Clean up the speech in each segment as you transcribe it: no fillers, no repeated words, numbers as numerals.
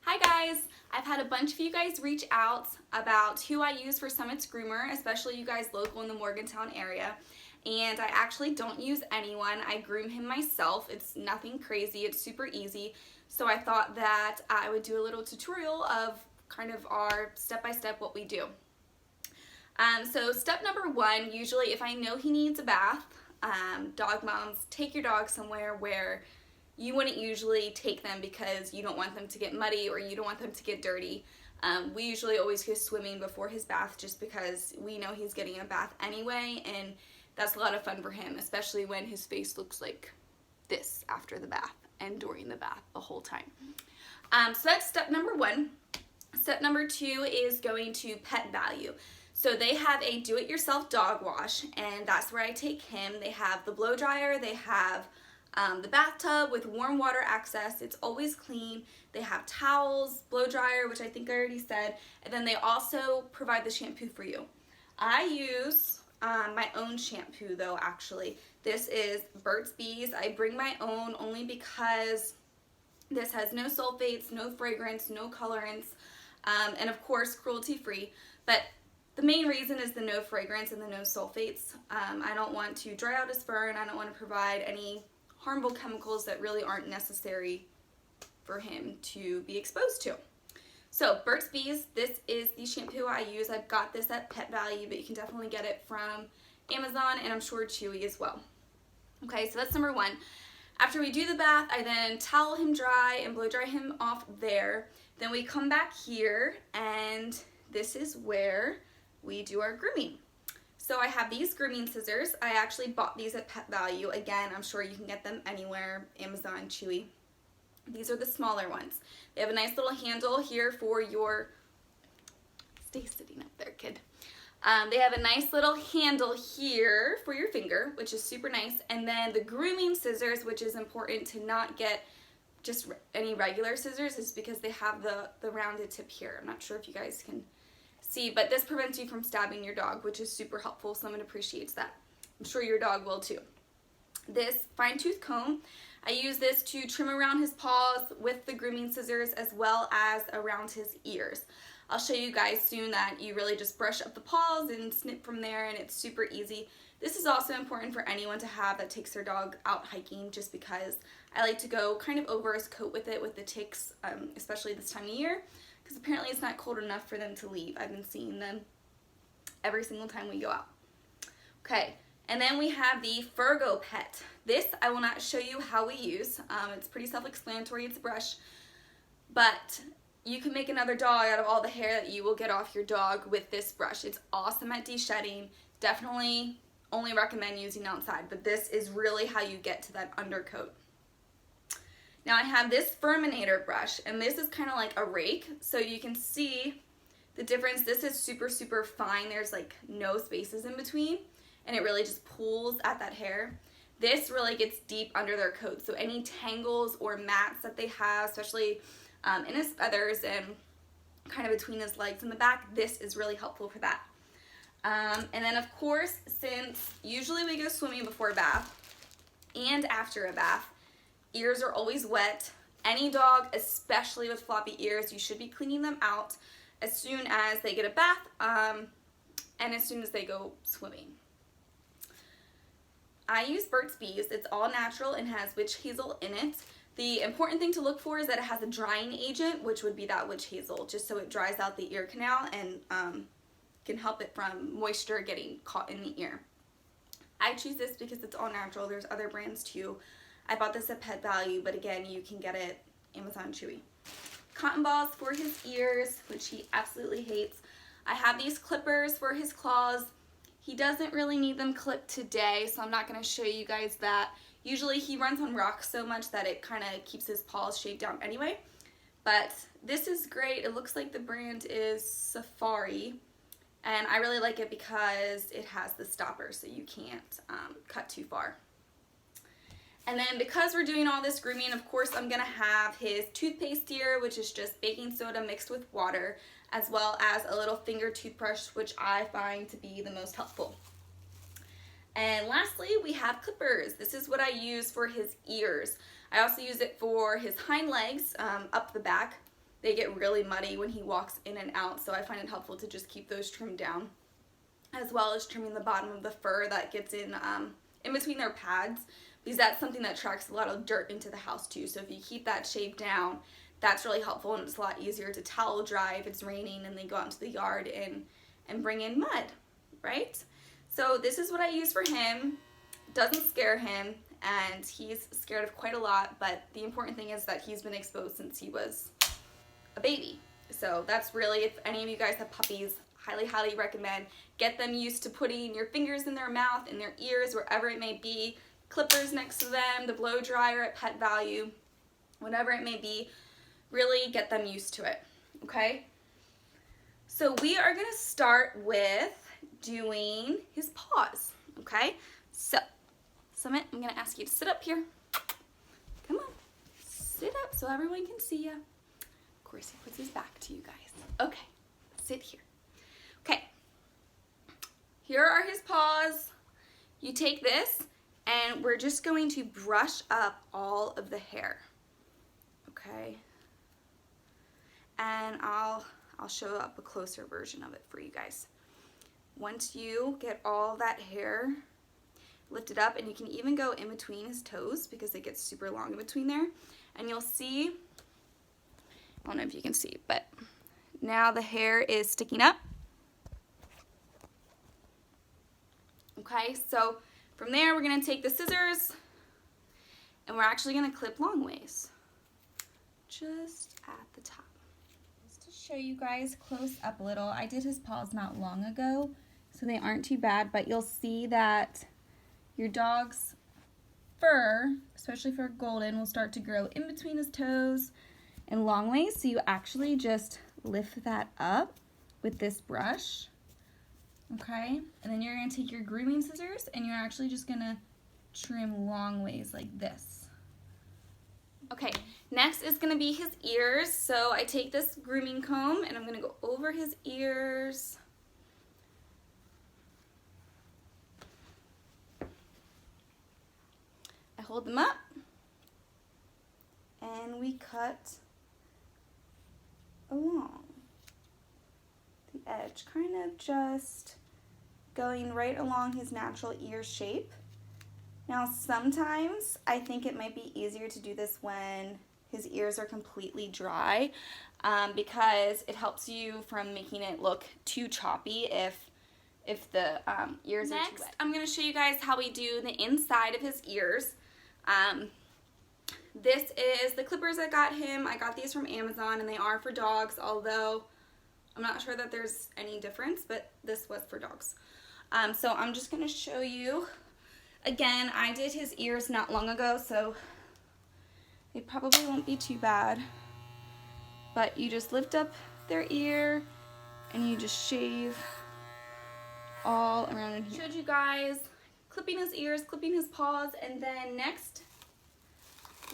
Hi guys! I've had a bunch of you guys reach out about who I use for Summit's Groomer, especially you guys local in the Morgantown area. And I actually don't use anyone. I groom him myself. It's nothing crazy. It's super easy. So I thought that I would do a little tutorial of kind of our step-by-step what we do. So step number one, usually if I know he needs a bath, dog moms, take your dog somewhere where you wouldn't usually take them because you don't want them to get muddy or you don't want them to get dirty. We usually always go swimming before his bath just because we know he's getting a bath anyway, and that's a lot of fun for him, especially when his face looks like this after the bath and during the bath the whole time. So that's step number one. Step number two is going to Pet Value. So they have a do-it-yourself dog wash, and that's where I take him. They have the blow dryer, they have the bathtub with warm water access. It's always clean. They have towels, blow dryer, which I think I already said, and then they also provide the shampoo for you. I use my own shampoo though, actually. This is Burt's Bees. I bring my own only because this has no sulfates, no fragrance, no colorants, and of course cruelty free. But the main reason is the no fragrance and the no sulfates. I don't want to dry out his fur, and I don't want to provide any harmful chemicals that really aren't necessary for him to be exposed to. So Burt's Bees, this is the shampoo I use. I've got this at Pet Value, but you can definitely get it from Amazon, and I'm sure Chewy as well. Okay, so that's number one. After we do the bath, I then towel him dry and blow dry him off there. Then we come back here, and this is where we do our grooming. So I have these grooming scissors. I actually bought these at Pet Value. Again, I'm sure you can get them anywhere, Amazon, Chewy. These are the smaller ones. They have a nice little handle here for your, stay sitting up there, kid. They have a nice little handle here for your finger, which is super nice. And then the grooming scissors, which is important to not get just any regular scissors, is because they have the rounded tip here. I'm not sure if you guys can see, but this prevents you from stabbing your dog, which is super helpful. Someone appreciates that. I'm sure your dog will too. This fine tooth comb, I use this to trim around his paws with the grooming scissors as well as around his ears. I'll show you guys soon that you really just brush up the paws and snip from there, and it's super easy. This is also important for anyone to have that takes their dog out hiking, just because I like to go kind of over his coat with it with the ticks, especially this time of year, because apparently it's not cold enough for them to leave. I've been seeing them every single time we go out. Okay, and then we have the Furgo Pet. This I will not show you how we use. It's pretty self-explanatory. It's a brush, but you can make another dog out of all the hair that you will get off your dog with this brush. It's awesome at de-shedding. Definitely only recommend using outside, but this is really how you get to that undercoat. Now I have this Furminator brush, and this is kind of like a rake, so you can see the difference. This is super, super fine. There's like no spaces in between, and it really just pulls at that hair. This really gets deep under their coat, so any tangles or mats that they have, especially in his feathers and kind of between his legs in the back, this is really helpful for that. And then of course, since usually we go swimming before a bath and after a bath, ears are always wet. Any dog, especially with floppy ears, you should be cleaning them out as soon as they get a bath and as soon as they go swimming. I use Burt's Bees. It's all natural and has witch hazel in it. The important thing to look for is that it has a drying agent, which would be that witch hazel, just so it dries out the ear canal and can help it from moisture getting caught in the ear. I choose this because it's all natural. There's other brands too. I bought this at Pet Value, but again, you can get it Amazon, Chewy. Cotton balls for his ears, which he absolutely hates. I have these clippers for his claws. He doesn't really need them clipped today, so I'm not going to show you guys that. Usually he runs on rocks so much that it kind of keeps his paws shaved down anyway. But this is great. It looks like the brand is Safari, and I really like it because it has the stopper so you can't cut too far. And then because we're doing all this grooming, of course I'm going to have his toothpaste here, which is just baking soda mixed with water, as well as a little finger toothbrush, which I find to be the most helpful. And lastly, we have clippers. This is what I use for his ears. I also use it for his hind legs, up the back. they get really muddy when he walks in and out, so I find it helpful to just keep those trimmed down, as well as trimming the bottom of the fur that gets in between their pads, because that's something that attracts a lot of dirt into the house too. So if you keep that shaved down, that's really helpful, and it's a lot easier to towel dry if it's raining and they go out into the yard and bring in mud, right? So this is what I use for him. Doesn't scare him, and he's scared of quite a lot, but the important thing is that he's been exposed since he was a baby. So that's really, if any of you guys have puppies, highly recommend. Get them used to putting your fingers in their mouth, in their ears, wherever it may be, clippers next to them, the blow dryer at Pet Value, whatever it may be. Really get them used to it, okay? So we are gonna start with doing his paws, okay? So, Summit, I'm gonna ask you to sit up here. Come on, sit up so everyone can see you. Of course, he puts his back to you guys. Okay, sit here. Okay, here are his paws. You take this, and we're just going to brush up all of the hair, okay? And I'll show up a closer version of it for you guys. Once you get all that hair lifted up, and you can even go in between his toes because it gets super long in between there, and you'll see, I don't know if you can see, but now the hair is sticking up. Okay, so from there we're going to take the scissors, and we're actually going to clip long ways, just at the top. Just to show you guys close up a little, I did his paws not long ago, so they aren't too bad, but you'll see that your dog's fur, especially for Golden, will start to grow in between his toes in long ways, so you actually just lift that up with this brush, okay? And then you're going to take your grooming scissors, and you're actually just going to trim long ways like this. Okay, next is going to be his ears. So I take this grooming comb, and I'm going to go over his ears. I hold them up, and we cut along the edge, kind of just going right along his natural ear shape. Now sometimes I think it might be easier to do this when his ears are completely dry, because it helps you from making it look too choppy if the ears are too wet. Next, I'm going to show you guys how we do the inside of his ears. This is the clippers I got him. I got these from Amazon, and they are for dogs, although I'm not sure that there's any difference, but this was for dogs. So I'm just going to show you. Again, I did his ears not long ago, so they probably won't be too bad. But you just lift up their ear, and you just shave all around in here. Showed you guys clipping his ears, clipping his paws, and then next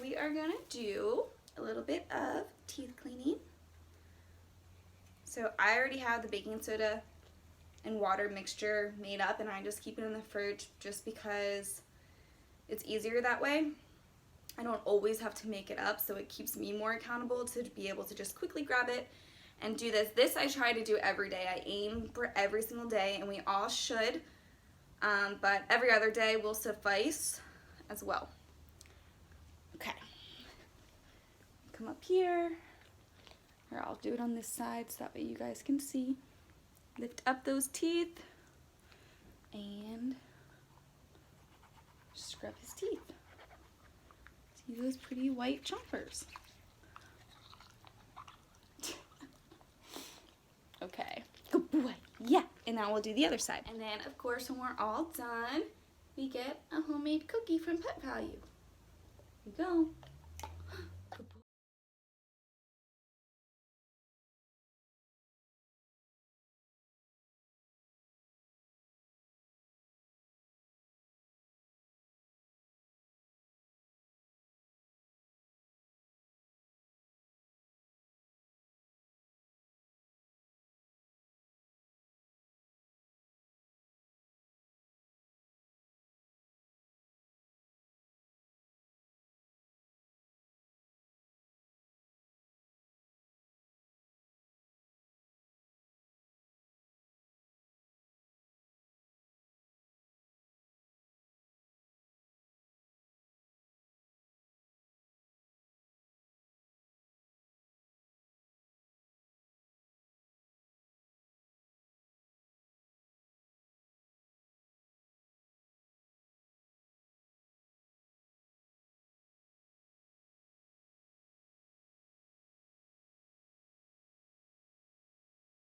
we are gonna do a little bit of teeth cleaning. So I already have the baking soda and water mixture made up, and I just keep it in the fridge just because it's easier that way. I don't always have to make it up, so it keeps me more accountable to be able to just quickly grab it and do this. This I try to do every day. I aim for every single day, and we all should, but every other day will suffice as well. Okay, come up here, or I'll do it on this side so that way you guys can see. Lift up those teeth and scrub his teeth. See those pretty white chompers. Okay, good boy. Yeah, and now we'll do the other side. And then, of course, when we're all done, we get a homemade cookie from Pet Value. Here you go.